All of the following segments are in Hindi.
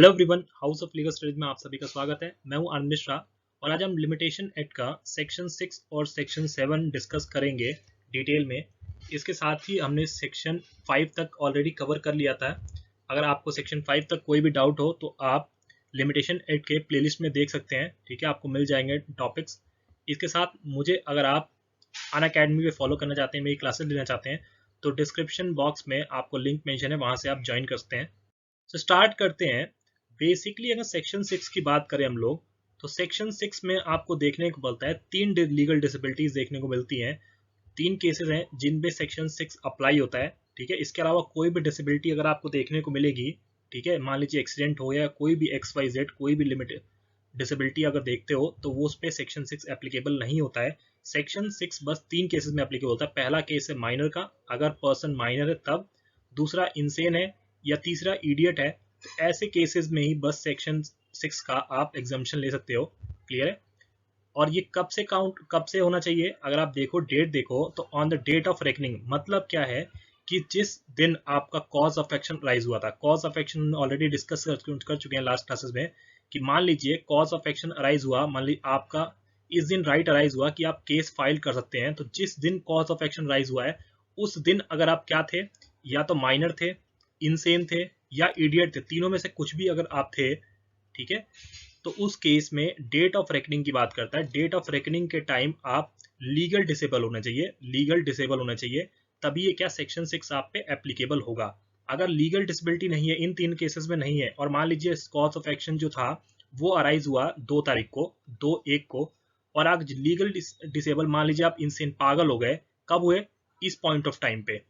Hello everyone, house of legal studies में आप सभी का स्वागत है। मैं हूं आनंद मिश्रा और आज हम लिमिटेशन एक्ट का सेक्शन 6 और सेक्शन 7 डिस्कस करेंगे डिटेल में। इसके साथ ही हमने सेक्शन 5 तक ऑलरेडी कवर कर लिया था। अगर आपको सेक्शन 5 तक कोई भी डाउट हो तो आप लिमिटेशन एक्ट के प्लेलिस्ट में देख सकते हैं। ठीक है, आपको मिल जाएंगे टॉपिक्स। इसके साथ मुझे अगर आप अनअकैडमी पे फॉलो करना चाहते हैं, मेरी क्लासेस लेना चाहते हैं, तो डिस्क्रिप्शन बॉक्स में आपको लिंक मेंशन है, वहाँ से आप ज्वाइन कर सकते हैं। तो स्टार्ट करते हैं। बेसिकली अगर सेक्शन 6 की बात करें हम लोग, तो सेक्शन 6 में आपको देखने को मिलता है 3 लीगल डिसेबिलिटीज देखने को मिलती हैं। 3 केसेस हैं जिनमें सेक्शन 6 अप्लाई होता है। ठीक है, इसके अलावा कोई भी डिसेबिलिटी अगर आपको देखने को मिलेगी, ठीक है, मान लीजिए एक्सीडेंट हो या कोई भी XYZ कोई भी लिमिटेड डिसेबिलिटी अगर देखते हो, तो वो उस पर सेक्शन 6 एप्लीकेबल नहीं होता है। सेक्शन 6 बस 3 केसेस में एप्लीकेबल होता है। पहला केस है माइनर का, अगर पर्सन माइनर है तब। दूसरा इंसेन है, या तीसरा इडियट है। तो ऐसे केसेस में ही बस सेक्शन 6 का आप एग्जाम्पशन ले सकते हो। क्लियर है? और ये कब से होना चाहिए? अगर आप देखो डेट देखो, तो on the date of reckoning मतलब क्या है कि जिस दिन आपका कॉज ऑफ एक्शन राइज हुआ था। Cause of action already discuss कर चुके हैं लास्ट क्लासेस में, कि मान लीजिए कॉज ऑफ एक्शन अराइज हुआ, मान लीजिए आपका इस दिन राइट अराइज हुआ कि आप केस फाइल कर सकते हैं। तो जिस दिन कॉज ऑफ एक्शन राइज हुआ है, उस दिन अगर आप क्या थे, या तो माइनर थे, इंसेन थे, या इडियट थे, तीनों में से कुछ भी अगर आप थे, ठीक है, तो उस केस में डेट ऑफ रेकनिंग की बात करता है। डेट ऑफ रेकनिंग के टाइम आप लीगल डिसेबल होना चाहिए, लीगल डिसेबल होना चाहिए, तभी ये क्या सेक्शन 6 आप पे एप्लीकेबल होगा। अगर लीगल डिसेबिलिटी नहीं है, इन 3 केसेस में नहीं है, और मान लीजिए कॉज ऑफ एक्शन जो था वो अराइज हुआ 2 तारीख को, 2/1 को, और आज लीगल डिसेबल मान लीजिए आप इनसे पागल हो गए, कब हुए? इस पॉइंट ऑफ टाइम पे,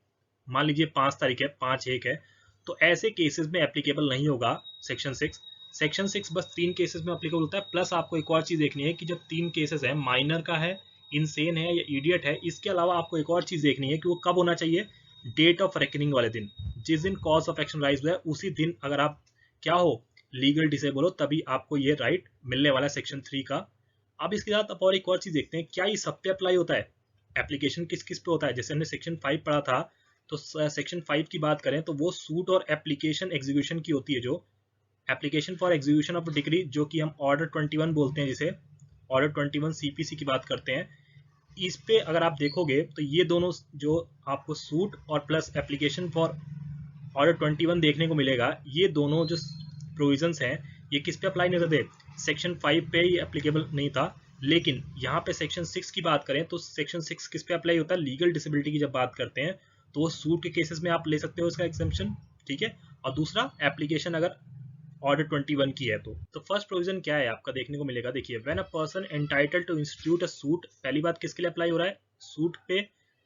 मान लीजिए 5 तारीख है, 5/1 है, तो ऐसे केसेस में एप्लीकेबल नहीं होगा सेक्शन 6। सेक्शन 6 बस 3 केसेस में एप्लीकेबल होता है। प्लस आपको एक और चीज देखनी है कि जब 3 केसेस है, माइनर का है, इंसेन है या इडियट है, इसके अलावा आपको एक और चीज देखनी है कि वो कब होना चाहिए। डेट ऑफ रेकनिंग वाले दिन, जिस दिन कॉज ऑफ एक्शन राइज हुआ है, उसी दिन अगर आप क्या हो, लीगल डिसेबल हो, तभी आपको ये राइट मिलने वाला है सेक्शन 3 का। अब इसके साथ अब और एक और चीज देखते हैं, क्या ये सब पे अप्लाई होता है? एप्लीकेशन किस किस पे होता है? जैसे हमने सेक्शन 5 पढ़ा था, तो सेक्शन 5 की बात करें तो वो सूट और एप्लीकेशन एग्जीक्यूशन की होती है। जो application for execution of decree, जो कि हम ऑर्डर 21 बोलते हैं, जिसे ऑर्डर 21 CPC की बात करते हैं, इस पे अगर आप देखोगे तो ये दोनों जो आपको सूट और प्लस एप्लीकेशन फॉर ऑर्डर 21 देखने को मिलेगा, ये दोनों जो प्रोविजंस हैं, ये किस पे अप्लाई नहीं करते? सेक्शन 5 पे ही एप्लीकेबल नहीं था। लेकिन यहाँ पे सेक्शन 6 की बात करें तो सेक्शन 6 किस पे अप्लाई होता है? लीगल डिसेबिलिटी की जब बात करते हैं, तो वो सूट के केसेस में आप ले सकते हो इसका एग्जाम्पशन। ठीक है, और दूसरा एप्लीकेशन अगर ऑर्डर 21 की है तो फर्स्ट प्रोविजन क्या है आपका देखने को मिलेगा। देखिए, when a person entitled to institute a suit, पहली बात किसके लिए अप्लाई हो रहा है? सूट पे।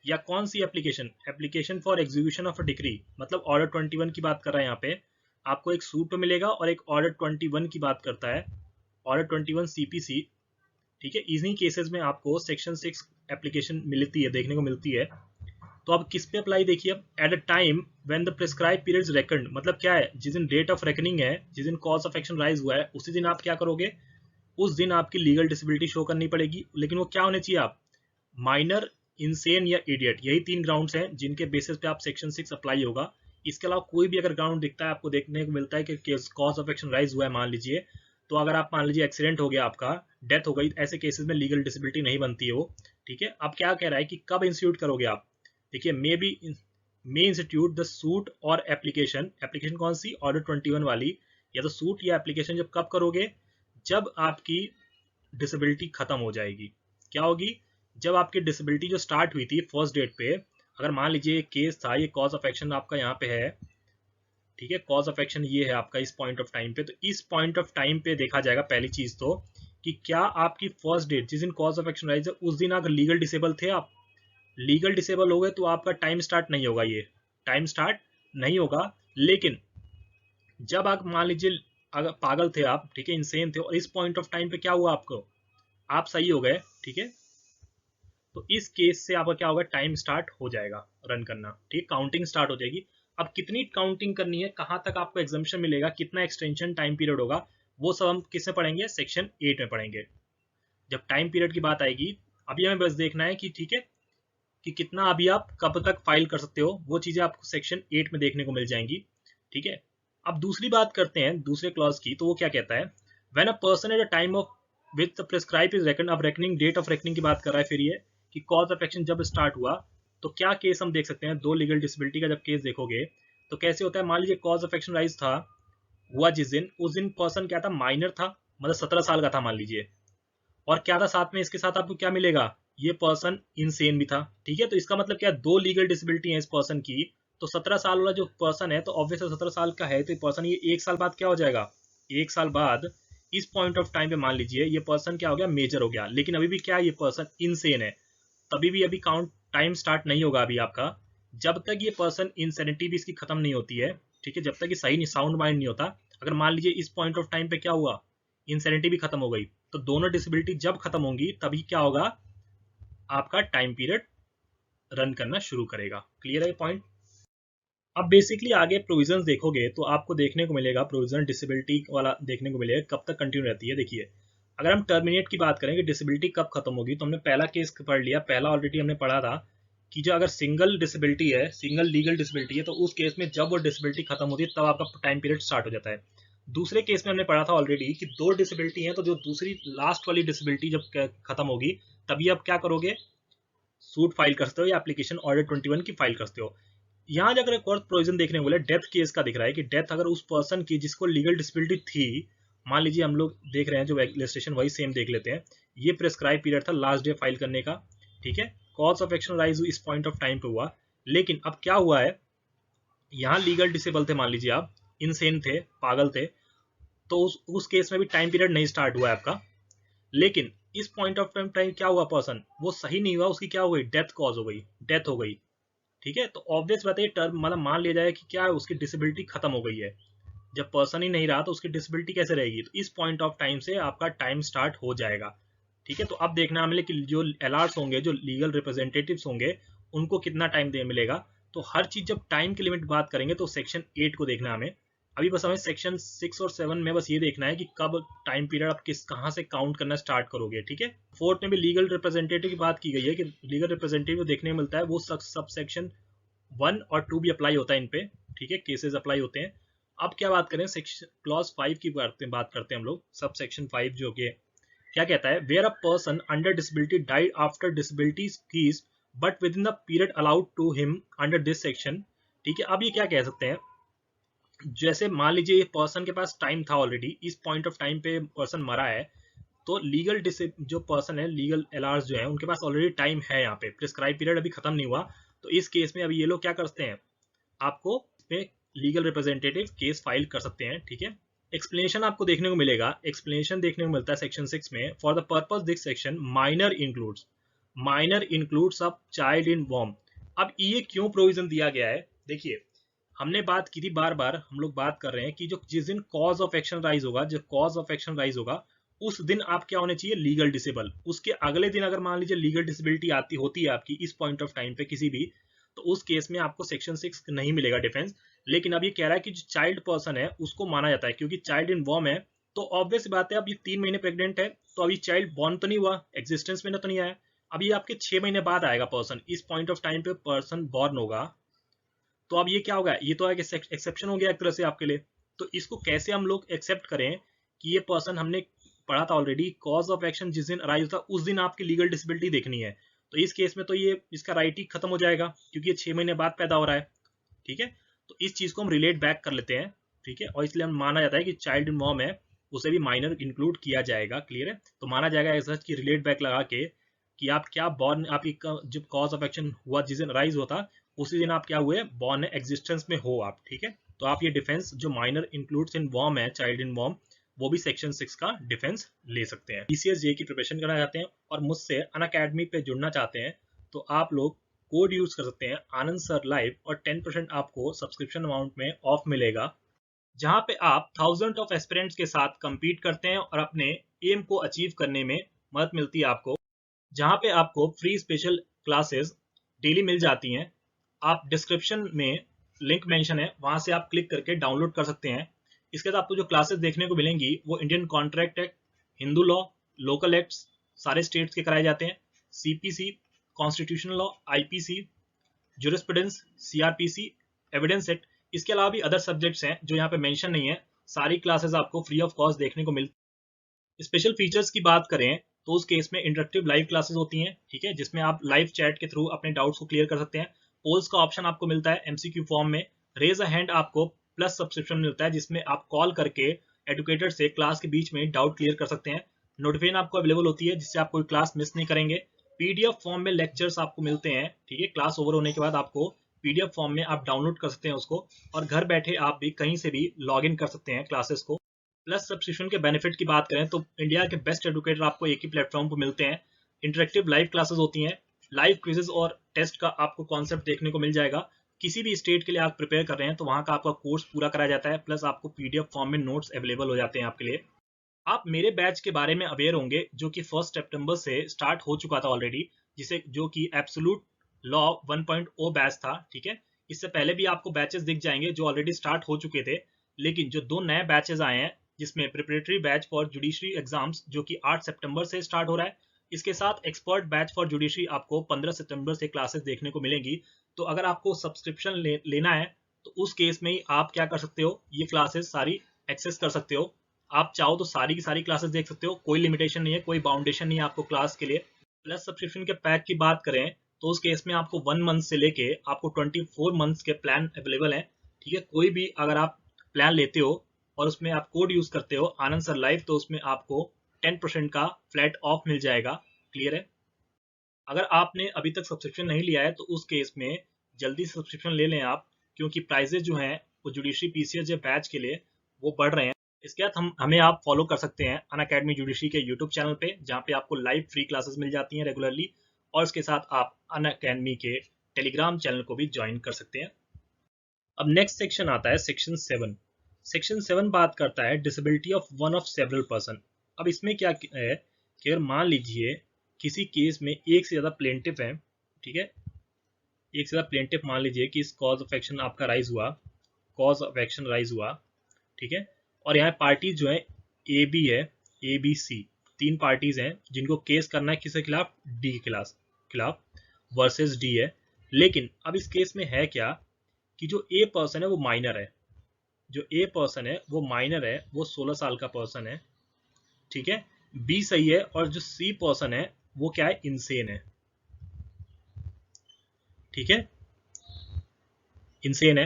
या कौन सी application? Application for execution of a decree, मतलब ऑर्डर 21 की बात कर रहा है यहाँ पे। आपको एक सूट पे मिलेगा और एक ऑर्डर 21 की बात करता है, ऑर्डर 21 CPC। ठीक है, इन्हीं केसेस में आपको सेक्शन 6 एप्लीकेशन मिलती है, देखने को मिलती है। तो अब किस पे अप्लाई? देखिए, अब at a time when the prescribe period reckoned, मतलब क्या है? जिस दिन डेट ऑफ रेकनिंग है, जिस दिन कॉज ऑफ एक्शन राइज हुआ है, उसी दिन आप क्या करोगे? उस दिन आपकी लीगल डिसेबिलिटी शो करनी पड़ेगी। लेकिन वो क्या होने चाहिए? आप माइनर, इंसेन या इडियट, यही 3 ग्राउंड्स हैं जिनके बेसिस पे आप सेक्शन 6 अप्लाई होगा। इसके अलावा कोई भी अगर ग्राउंड दिखता है आपको, देखने को मिलता है कि कॉज ऑफ एक्शन राइज हुआ है, मान लीजिए, तो अगर आप मान लीजिए एक्सीडेंट हो गया, आपका डेथ हो गई, ऐसे केसेस में लीगल डिसेबिलिटी नहीं बनती है वो। ठीक है, अब क्या कह रहा है कि कब इंस्टीट्यूट करोगे आप? देखिए, मे इंस्टीट्यूट द सूट और एप्लीकेशन। एप्लीकेशन कौन सी? ऑर्डर 21 वाली, या तो सूट या एप्लीकेशन जब कब करोगे? जब आपकी डिसेबिलिटी खत्म हो जाएगी। क्या होगी? जब आपकी डिसेबिलिटी जो स्टार्ट हुई थी फर्स्ट डेट पे, अगर मान लीजिए एक केस था, ये कॉज ऑफ एक्शन आपका यहाँ पे है, ठीक है, कॉज ऑफ एक्शन ये है आपका इस पॉइंट ऑफ टाइम पे, तो इस पॉइंट ऑफ टाइम पे देखा जाएगा पहली चीज तो, कि क्या आपकी फर्स्ट डेट जिस दिन कॉज ऑफ एक्शन राइज है, उस दिन अगर लीगल डिसेबल थे आप, लीगल डिसेबल हो गए, तो आपका टाइम स्टार्ट नहीं होगा, ये टाइम स्टार्ट नहीं होगा। लेकिन जब आप मान लीजिए अगर पागल थे आप, ठीक है, इंसेन थे, और इस पॉइंट ऑफ टाइम पे क्या हुआ आपको? आप सही हो गए, ठीक है, तो इस केस से आपका क्या होगा? टाइम स्टार्ट हो जाएगा रन करना, ठीक, काउंटिंग स्टार्ट हो जाएगी। अब कितनी काउंटिंग करनी है, कहां तक आपको एग्जाम्पशन मिलेगा, कितना एक्सटेंशन टाइम पीरियड होगा, वो सब हम किसमें पढ़ेंगे? सेक्शन 8 में पढ़ेंगे, जब टाइम पीरियड की बात आएगी। अभी हमें बस देखना है कि ठीक है, कि कितना अभी आप कब तक फाइल कर सकते हो, वो चीजें आपको सेक्शन 8 में देखने को मिल जाएंगी। ठीक है, अब दूसरी बात करते हैं दूसरे क्लॉज की, तो वो क्या कहता है, when a person at a time of with prescribe is reckon, अब रेकनिंग डेट ऑफ रेकनिंग की बात कर रहा है फिर ये कि कॉज ऑफ एक्शन जब स्टार्ट हुआ तो क्या केस हम देख सकते हैं, दो लीगल डिसेबिलिटी का जब केस देखोगे तो कैसे होता है। मान लीजिए कॉज ऑफ एक्शन राइज था हुआ जिस दिन, उस दिन पर्सन क्या था, माइनर था, मतलब 17 साल का था मान लीजिए, और क्या था साथ में, इसके साथ आपको क्या मिलेगा, ये पर्सन इनसेन भी था। ठीक है, तो इसका मतलब क्या, दो लीगल डिसेबिलिटी है इस पर्सन की। तो 17 साल वाला जो पर्सन है, तो ऑब्वियसली 17 साल का है, तो पर्सन ये 1 साल बाद क्या हो जाएगा, 1 साल बाद इस पॉइंट ऑफ टाइम पे मान लीजिए ये पर्सन क्या हो गया, मेजर हो गया, लेकिन अभी भी क्या, ये पर्सन इनसेन है। तभी भी अभी काउंट टाइम स्टार्ट नहीं होगा अभी आपका, जब तक ये पर्सन इंसेनिटी भी इसकी खत्म नहीं होती है। ठीक है, जब तक ये सही नहीं, साउंड माइंड नहीं होता। अगर मान लीजिए इस पॉइंट ऑफ टाइम पे क्या हुआ, इंसेनिटी भी खत्म हो गई, तो दोनों डिसेबिलिटी जब खत्म होंगी तभी क्या होगा, आपका टाइम पीरियड रन करना शुरू करेगा। क्लियर है पॉइंट। अब बेसिकली आगे प्रोविजंस देखोगे तो आपको देखने को मिलेगा, प्रोविजन डिसेबिलिटी वाला देखने को मिलेगा कब तक कंटिन्यू रहती है। देखिए, अगर हम टर्मिनेट की बात करें कि डिसेबिलिटी कब खत्म होगी, तो हमने पहला केस पढ़ लिया, पहला ऑलरेडी हमने पढ़ा था कि जो अगर सिंगल डिसेबिलिटी है, सिंगल लीगल डिसेबिलिटी है, तो उस केस में जब वो डिसेबिलिटी खत्म होती है तब आपका टाइम पीरियड स्टार्ट हो जाता है। दूसरे केस में हमने पढ़ा था ऑलरेडी कि दो डिसेबिलिटी है, तो जो दूसरी लास्ट वाली डिसेबिलिटी जब खत्म होगी तभी आप क्या करोगे, सूट फाइल करते हो या एप्लीकेशन ऑर्डर 21 की फाइल करते हो। यहाँ अगर एक और प्रोविजन देखने को मिले, डेथ केस का दिख रहा है कि डेथ अगर उस पर्सन की जिसको लीगल डिसेबिलिटी थी, मान लीजिए हम लोग देख रहे हैं जो लेजिस्लेशन वही सेम देख लेते हैं, ये प्रेस्क्राइब पीरियड था लास्ट डे फाइल करने का। ठीक है, कॉज ऑफ एक्शन राइज इस पॉइंट ऑफ टाइम पे हुआ, लेकिन अब क्या हुआ है, यहाँ लीगल डिसेबल थे, मान लीजिए आप इनसेन थे, पागल थे, तो उस केस में भी टाइम पीरियड नहीं स्टार्ट हुआ है आपका। लेकिन इस पॉइंट ऑफ टाइम क्या हुआ, पर्सन वो सही नहीं हुआ, उसकी क्या हो गई, डेथ कॉज हो गई, डेथ हो गई। ठीक है, तो ऑब्वियस बात है टर्म मतलब मान लिया जाए कि क्या है, उसकी डिसेबिलिटी खत्म हो गई है। जब पर्सन ही नहीं रहा तो उसकी डिसेबिलिटी कैसे रहेगी, तो इस पॉइंट ऑफ टाइम से आपका टाइम स्टार्ट हो जाएगा। ठीक है, तो अब देखना हमें कि जो एलआर्स होंगे, जो लीगल रिप्रेजेंटेटिव्स होंगे, उनको कितना टाइम दे मिलेगा। तो हर चीज जब टाइम की लिमिट बात करेंगे तो सेक्शन 8 को देखना हमें। अभी बस हमें सेक्शन 6 और 7 में बस ये देखना है कि कब टाइम पीरियड आप कहाँ से काउंट करना स्टार्ट करोगे। ठीक है, फोर्थ में भी लीगल रिप्रेजेंटेटिव की बात की गई है कि लीगल रिप्रेजेंटेटिव देखने में मिलता है, वो सब सेक्शन 1 और 2 भी अप्लाई होता है इन पे। ठीक है, केसेस अप्लाई होते हैं। अब क्या बात करें, सेक्शन क्लॉज 5 की बात करते हैं हम लोग, सब सेक्शन 5 जो कि क्या कहता है, where a person under disability died after disability ceases but within the period allowed to him under this section. ठीक है, अब ये क्या कह सकते हैं, जैसे मान लीजिए ये पर्सन के पास टाइम था ऑलरेडी, इस पॉइंट ऑफ टाइम पे पर्सन मरा है, तो लीगल जो पर्सन है, लीगल एलआर्स जो है, उनके पास ऑलरेडी टाइम है, यहाँ पे प्रिस्क्राइब पीरियड अभी खत्म नहीं हुआ। तो इस केस में अभी ये लोग क्या करते हैं, आपको इसमें लीगल रिप्रेजेंटेटिव केस फाइल कर सकते हैं। ठीक है, एक्सप्लेनेशन आपको देखने को मिलेगा, एक्सप्लेनेशन देखने को मिलता है सेक्शन 6 में, for the purpose this section minor includes a child in वॉर्म। अब ये क्यों प्रोविजन दिया गया है, देखिए हमने बात की थी, बार बार हम लोग बात कर रहे हैं कि जो जिस दिन कॉज ऑफ एक्शन राइज होगा, जो कॉज ऑफ एक्शन राइज होगा उस दिन आप क्या होने चाहिए, लीगल डिसेबल। उसके अगले दिन अगर मान लीजिए लीगल डिसेबिलिटी आती होती है आपकी इस पॉइंट ऑफ टाइम पे किसी भी, तो उस केस में आपको सेक्शन 6 नहीं मिलेगा डिफेंस। लेकिन अब ये कह रहा है कि जो चाइल्ड पर्सन है उसको माना जाता है, क्योंकि चाइल्ड इन वॉर्म है, तो ऑब्वियस बात है, अब ये 3 महीने प्रेग्नेंट है, तो अभी चाइल्ड बॉर्न तो नहीं हुआ, एग्जिस्टेंस में तो नहीं आया, अभी आपके 6 महीने बाद आएगा पर्सन, इस पॉइंट ऑफ टाइम पे पर्सन बॉर्न होगा। तो अब ये क्या होगा, ये तो एक एक्सेप्शन हो गया एक तरह से आपके लिए। तो इसको कैसे हम लोग एक्सेप्ट करें कि ये पर्सन, हमने पढ़ा था ऑलरेडी, कॉज ऑफ एक्शन जिस दिन अराइज होता उस दिन आपकी लीगल डिसेबिलिटी देखनी है, तो इस केस में तो ये इसका राइट ही खत्म हो जाएगा, क्योंकि ये 6 महीने बाद पैदा हो रहा है। ठीक है, तो इस चीज को हम रिलेट बैक कर लेते हैं। ठीक है, और इसलिए हम माना जाता है कि चाइल्ड इन मॉम है, उसे भी माइनर इंक्लूड किया जाएगा। क्लियर है, तो माना जाएगा ऐसा कि रिलेट बैक लगा के कि आप क्या बॉर्न, आपकी जब कॉज ऑफ एक्शन हुआ जिस दिन राइज होता उसी दिन आप क्या हुए, बॉर्न एग्जिस्टेंस में हो आप। ठीक है, तो आप ये डिफेंस जो माइनर इंक्लूड्स इन वॉर्म है, चाइल्ड इन वॉर्म, वो भी सेक्शन 6 का डिफेंस ले सकते हैं। बीसीएस जे की प्रिपरेशन करना चाहते हैं और मुझसे अनअकैडमी पे जुड़ना चाहते हैं, तो आप लोग कोड यूज कर सकते हैं आनंद सर लाइव, और 10% आपको सब्सक्रिप्शन अमाउंट में ऑफ मिलेगा, जहां पे आप थाउजेंड ऑफ एस्पिरेंट्स के साथ compete करते हैं और अपने एम को अचीव करने में मदद मिलती है आपको, जहां पे आपको फ्री स्पेशल क्लासेस डेली मिल जाती हैं। आप डिस्क्रिप्शन में लिंक मेंशन है, वहां से आप क्लिक करके डाउनलोड कर सकते हैं। इसके साथ आपको जो क्लासेस देखने को मिलेंगी वो Indian contract act, Hindu law, local acts सारे स्टेट्स के कराए जाते हैं, CPC, constitutional law, IPC, jurisprudence, CrPC, evidence act, इसके अलावा भी अदर सब्जेक्ट्स हैं जो यहाँ पे मेंशन नहीं है, सारी क्लासेस आपको फ्री ऑफ कॉस्ट देखने को मिलती। स्पेशल फीचर्स की बात करें तो उस केस में इंटरेक्टिव लाइव क्लासेस होती हैं, ठीक है, जिसमें आप लाइव चैट के थ्रू अपने डाउट्स को क्लियर कर सकते हैं। पोल्स का ऑप्शन आपको मिलता है एमसीक्यू फॉर्म में। रेज अ हैंड आपको प्लस सब्सक्रिप्शन मिलता है, जिसमें आप कॉल करके एडुकेटर से क्लास के बीच में डाउट क्लियर कर सकते हैं। नोटिफिकेशन आपको अवेलेबल होती है, जिससे आप कोई क्लास मिस नहीं करेंगे। पीडीएफ फॉर्म में लेक्चर्स आपको मिलते हैं, ठीक है, क्लास ओवर होने के बाद आपको पीडीएफ फॉर्म में आप डाउनलोड कर सकते हैं उसको, और घर बैठे आप भी कहीं से भी लॉग इन कर सकते हैं क्लासेस को। प्लस सब्सक्रिप्शन के बेनिफिट की बात करें तो इंडिया के बेस्ट एडुकेटर आपको एक ही प्लेटफॉर्म पर मिलते हैं। इंटरेक्टिव लाइव क्लासेस होती हैं, लाइव क्विजेज और टेस्ट का आपको कॉन्सेप्ट देखने को मिल जाएगा। किसी भी स्टेट के लिए आप प्रिपेयर कर रहे हैं तो वहां का आपका कोर्स पूरा कराया जाता है, प्लस आपको पीडीएफ फॉर्म में नोट्स अवेलेबल हो जाते हैं आपके लिए। आप मेरे बैच के बारे में अवेयर होंगे जो कि 1 सितंबर से स्टार्ट हो चुका था ऑलरेडी, जिसे जो कि एब्सोल्यूट लॉ 1.0 बैच था, ठीक है। इससे पहले भी आपको बैचेस दिख जाएंगे जो ऑलरेडी स्टार्ट हो चुके थे, लेकिन जो 2 नए बैचेस आए हैं, जिसमें preparatory batch for judiciary exams जो कि 8 सितंबर से स्टार्ट हो रहा है, इसके साथ एक्सपर्ट बैच फॉर जुडिशरी आपको 15 सितंबर से क्लासेस देखने को मिलेंगी। तो अगर आपको सब्सक्रिप्शन लेना है तो उस केस में ही आप क्या कर सकते हो, ये क्लासेस सारी एक्सेस कर सकते हो। आप चाहो तो सारी की सारी क्लासेस देख सकते हो, कोई लिमिटेशन नहीं है, कोई बाउंडेशन नहीं है आपको क्लास के लिए। प्लस सब्सक्रिप्शन के पैक की बात करें तो उस केस में आपको 1 मंथ से लेके आपको 24 मंथ्स के प्लान अवेलेबल है, ठीक है। कोई भी अगर आप प्लान लेते हो और उसमें आप कोड यूज करते हो आनंद सर लाइव, तो उसमें आपको 10% का फ्लैट ऑफ मिल जाएगा। क्लियर है। अगर आपने अभी तक सब्सक्रिप्शन नहीं लिया है तो उस केस में जल्दी सब्सक्रिप्शन ले लें आप, क्योंकि प्राइजेज जो हैं वो जुडिशरी पीसीएस बैच के लिए वो बढ़ रहे हैं। इसके बाद हमें आप फॉलो कर सकते हैं अनअकैडमी जुडिशरी के यूट्यूब चैनल पे, जहाँ पे आपको लाइव फ्री क्लासेस मिल जाती हैं रेगुलरली, और इसके साथ आप अनअकैडमी के टेलीग्राम चैनल को भी ज्वाइन कर सकते हैं। अब नेक्स्ट सेक्शन आता है सेक्शन 7। सेक्शन 7 बात करता है disability of one of several person. अब इसमें क्या है कि अगर मान लीजिए किसी केस में एक से ज़्यादा प्लेंटिफ है, ठीक है, एक से ज़्यादा प्लेंटिफ मान लीजिए कि इस कॉज ऑफ एक्शन आपका राइज हुआ, कॉज ऑफ एक्शन राइज हुआ, ठीक है, और यहाँ पार्टीज जो है ए बी है, ए बी सी, 3 पार्टीज हैं जिनको केस करना है किसके खिलाफ, डी के खिलाफ वर्सेस डी है। लेकिन अब इस केस में है क्या कि जो ए पर्सन है वो माइनर है, जो ए पर्सन है वो माइनर है, वो 16 साल का पर्सन है, ठीक है, बी सही है, और जो सी पर्सन है वो क्या है, इंसेन है, ठीक है, इंसेन है।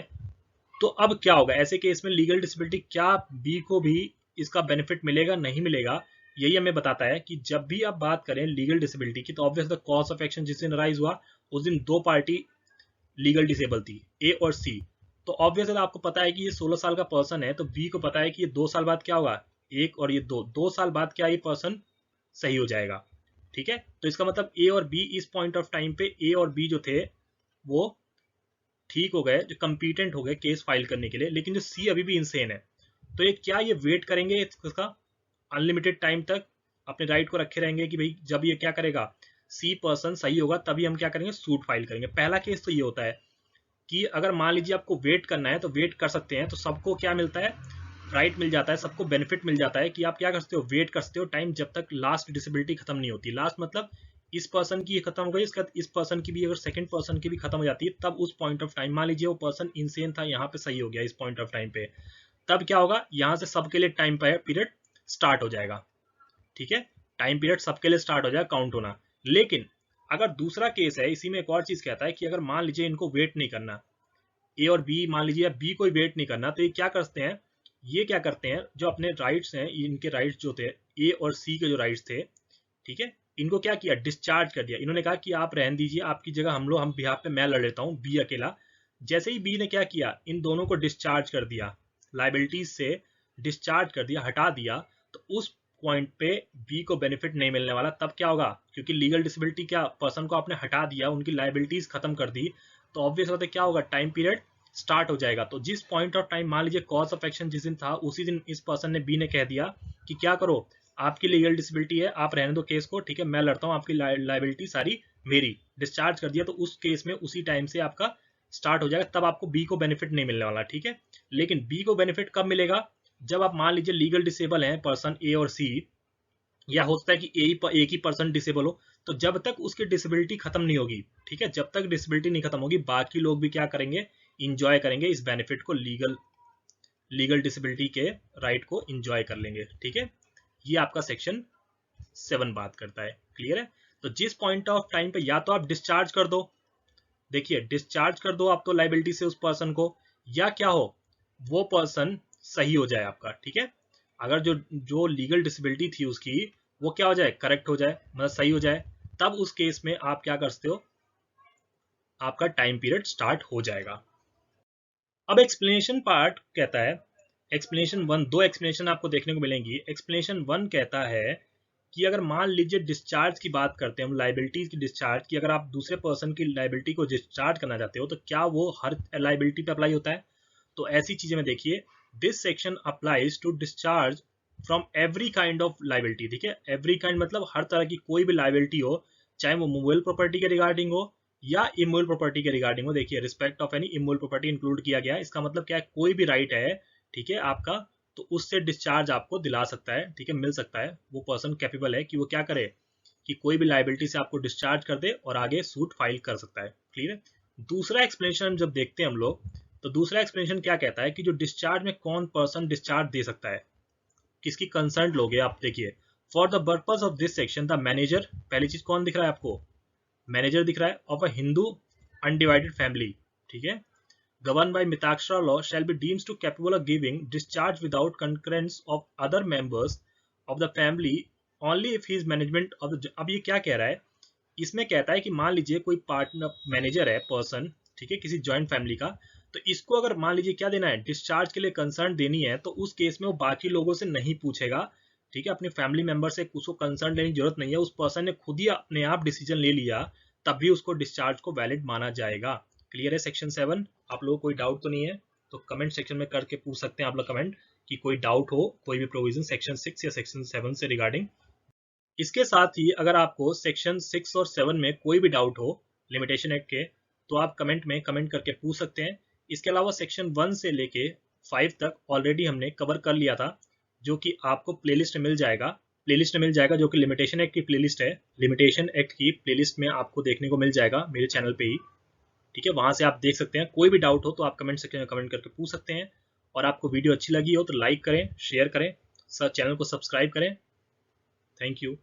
तो अब क्या होगा ऐसे केस में, लीगल डिसेबिलिटी, क्या बी को भी इसका बेनिफिट मिलेगा, नहीं मिलेगा, यही हमें बताता है कि जब भी आप बात करें लीगल डिसेबिलिटी की, तो obvious the cause of action जिस दिन राइज हुआ उस दिन 2 पार्टी लीगल डिसेबल थी, ए और सी। तो ऑब्वियस आपको पता है कि ये 16 साल का पर्सन है, तो बी को पता है कि ये 2 साल बाद क्या होगा, 1 और ये 2 साल बाद क्या ये पर्सन सही हो जाएगा, ठीक है। तो इसका मतलब ए और बी इस पॉइंट ऑफ टाइम पे ए और बी जो थे वो ठीक हो गए, जो कंपीटेंट हो गए केस फाइल करने के लिए। लेकिन जो सी अभी भी इंसेन है, तो ये क्या ये वेट करेंगे इसका अनलिमिटेड टाइम तक, अपने राइट को रखे रहेंगे कि भाई जब ये क्या करेगा, सी पर्सन सही होगा तभी हम क्या करेंगे, सूट फाइल करेंगे। पहला केस तो ये होता है कि अगर मान लीजिए आपको वेट करना है तो वेट कर सकते हैं, तो सबको क्या मिलता है, राइट मिल जाता है, सबको बेनिफिट मिल जाता है कि आप क्या कर सकते हो, वेट कर सकते हो टाइम जब तक लास्ट डिसेबिलिटी खत्म नहीं होती। लास्ट मतलब इस पर्सन की खत्म हो गई, इसके बाद इस पर्सन की भी अगर सेकंड पर्सन की भी खत्म हो जाती है, तब उस पॉइंट ऑफ टाइम, मान लीजिए वो पर्सन इंसेन था, यहाँ पे सही हो गया इस पॉइंट ऑफ टाइम पे, तब क्या होगा, यहाँ से सबके लिए टाइम पीरियड स्टार्ट हो जाएगा, ठीक है, टाइम पीरियड सबके लिए स्टार्ट हो जाएगा काउंट होना। लेकिन अगर दूसरा केस है, इसी में एक और चीज कहता है कि अगर मान लीजिए इनको वेट नहीं करना, ए और बी, मान लीजिए बी को वेट नहीं करना, तो ये क्या करते हैं, ये क्या करते हैं, जो अपने राइट्स हैं, इनके राइट्स जो थे, ए और सी के जो राइट्स थे, ठीक है, इनको क्या किया, डिस्चार्ज कर दिया। इन्होंने कहा कि आप रहने दीजिए, आपकी जगह हम बिहाफ पे मैं लड़ लेता हूँ, बी अकेला। जैसे ही बी ने क्या किया, इन दोनों को डिस्चार्ज कर दिया, लाइबिलिटीज से डिस्चार्ज कर दिया, हटा दिया, तो उस पॉइंट पे बी को बेनिफिट नहीं मिलने वाला। तब क्या होगा, क्योंकि लीगल डिसेबिलिटी क्या, पर्सन को आपने हटा दिया, उनकी लाइबिलिटीज खत्म कर दी, तो ऑब्वियस बात है क्या होगा, टाइम पीरियड स्टार्ट हो जाएगा। तो जिस पॉइंट ऑफ टाइम, मान लीजिए कॉज ऑफ एक्शन जिस दिन था, उसी दिन इस पर्सन ने, बी ने कह दिया कि क्या करो, आपकी लीगल डिसेबिलिटी है, आप रहने दो केस को, ठीक है, मैं लड़ता हूँ, आपकी लाइबिलिटी सारी मेरी, डिस्चार्ज कर दिया, तो उस केस में उसी टाइम से आपका स्टार्ट हो जाएगा, तब आपको बी को बेनिफिट नहीं मिलने वाला, ठीक है। लेकिन बी को बेनिफिट कब मिलेगा, जब आप मान लीजिए लीगल डिसेबल हैं पर्सन ए और सी, या हो सकता है कि एक ही पर्सन डिसेबल हो, तो जब तक उसकी डिसेबिलिटी खत्म नहीं होगी, ठीक है, जब तक डिसेबिलिटी नहीं खत्म होगी, बाकी लोग भी क्या करेंगे, इंजॉय करेंगे इस बेनिफिट को, लीगल डिसेबिलिटी के राइट को इंजॉय कर लेंगे। ठीक है, ये आपका सेक्शन 7 बात करता है। क्लियर है? तो जिस पॉइंट ऑफ टाइम पे या तो आप डिस्चार्ज कर दो, देखिए डिस्चार्ज कर दो आप तो लाइबिलिटी से उस पर्सन को, या क्या हो वो पर्सन सही हो जाए आपका। ठीक है, अगर जो जो लीगल डिसेबिलिटी थी उसकी वो क्या हो जाए, करेक्ट हो जाए, मतलब सही हो जाए, तब उस केस में आप क्या कर सकते हो, आपका टाइम पीरियड स्टार्ट हो जाएगा। अब एक्सप्लेनेशन पार्ट कहता है, एक्सप्लेनेशन 1, दो एक्सप्लेनेशन आपको देखने को मिलेंगी। एक्सप्लेनेशन 1 कहता है कि अगर मान लीजिए डिस्चार्ज की बात करते हैं हम, लाइबिलिटीज की डिस्चार्ज की, अगर आप दूसरे पर्सन की लाइबिलिटी को डिस्चार्ज करना चाहते हो तो क्या वो हर लाइबिलिटी पे अप्लाई होता है? तो ऐसी चीजें में देखिए, this section applies to discharge from every kind of liability. ठीक है, एवरी काइंड मतलब हर तरह की कोई भी लाइबिलिटी हो, चाहे वो मूवेबल प्रॉपर्टी के रिगार्डिंग हो या इमूवेबल प्रॉपर्टी के रिगार्डिंग हो। देखिए respect of any immovable property include किया गया है। इसका मतलब क्या है, कोई भी राइट है, ठीक है आपका, तो उससे डिस्चार्ज आपको दिला सकता है। ठीक है, मिल सकता है, वो पर्सन कैपेबल है कि वो क्या करे कि कोई भी लाइबिलिटी से आपको डिस्चार्ज कर दे और आगे सूट फाइल कर सकता है। क्लियर है? दूसरा एक्सप्लेनेशन जब देखते हैं हम लोग, तो दूसरा एक्सप्लेनेशन क्या कहता है कि जो डिस्चार्ज में कौन पर्सन डिस्चार्ज दे सकता है, किसकी कंसर्न लोगे आप। देखिए, for the purpose of this section the manager, पहली चीज कौन दिख रहा है आपको, मैनेजर दिख रहा है, of a Hindu undivided family. ठीक है, governed by Mitaksha law shall be deemed to capable of giving discharge without concurrence of other members of the family only if he is management of the। अब ये क्या कह रहा है, इसमें कहता है कि मान लीजिए कोई पार्टनर मैनेजर है पर्सन, ठीक है, किसी जॉइंट फैमिली का, तो इसको अगर मान लीजिए क्या देना है, डिस्चार्ज के लिए कंसर्न देनी है, तो उस केस में वो बाकी लोगों से नहीं पूछेगा। ठीक है, अपने फैमिली मेंबर से उसको कंसर्न लेने की जरूरत नहीं है, उस पर्सन ने खुद ही अपने आप डिसीजन ले लिया, तब भी उसको डिस्चार्ज को वैलिड माना जाएगा। क्लियर है सेक्शन 7? आप लोगों को कोई डाउट तो नहीं है? तो कमेंट सेक्शन में करके पूछ सकते हैं आप लोग कमेंट कि कोई डाउट हो कोई भी प्रोविजन सेक्शन 6 या सेक्शन 7 से रिगार्डिंग। इसके साथ ही अगर आपको सेक्शन 6 और 7 में कोई भी डाउट हो लिमिटेशन एक्ट के, तो आप कमेंट में कमेंट करके पूछ सकते हैं। इसके अलावा सेक्शन 1 से लेके 5 तक ऑलरेडी हमने कवर कर लिया था, जो कि आपको प्लेलिस्ट में मिल जाएगा, जो कि लिमिटेशन एक्ट की प्लेलिस्ट है। लिमिटेशन एक्ट की प्लेलिस्ट में आपको देखने को मिल जाएगा मेरे चैनल पे ही। ठीक है, वहां से आप देख सकते हैं। कोई भी डाउट हो तो आप कमेंट सेक्शन में कमेंट करके पूछ सकते हैं। और आपको वीडियो अच्छी लगी हो तो लाइक करें, शेयर करें, चैनल को सब्सक्राइब करें। Thank you.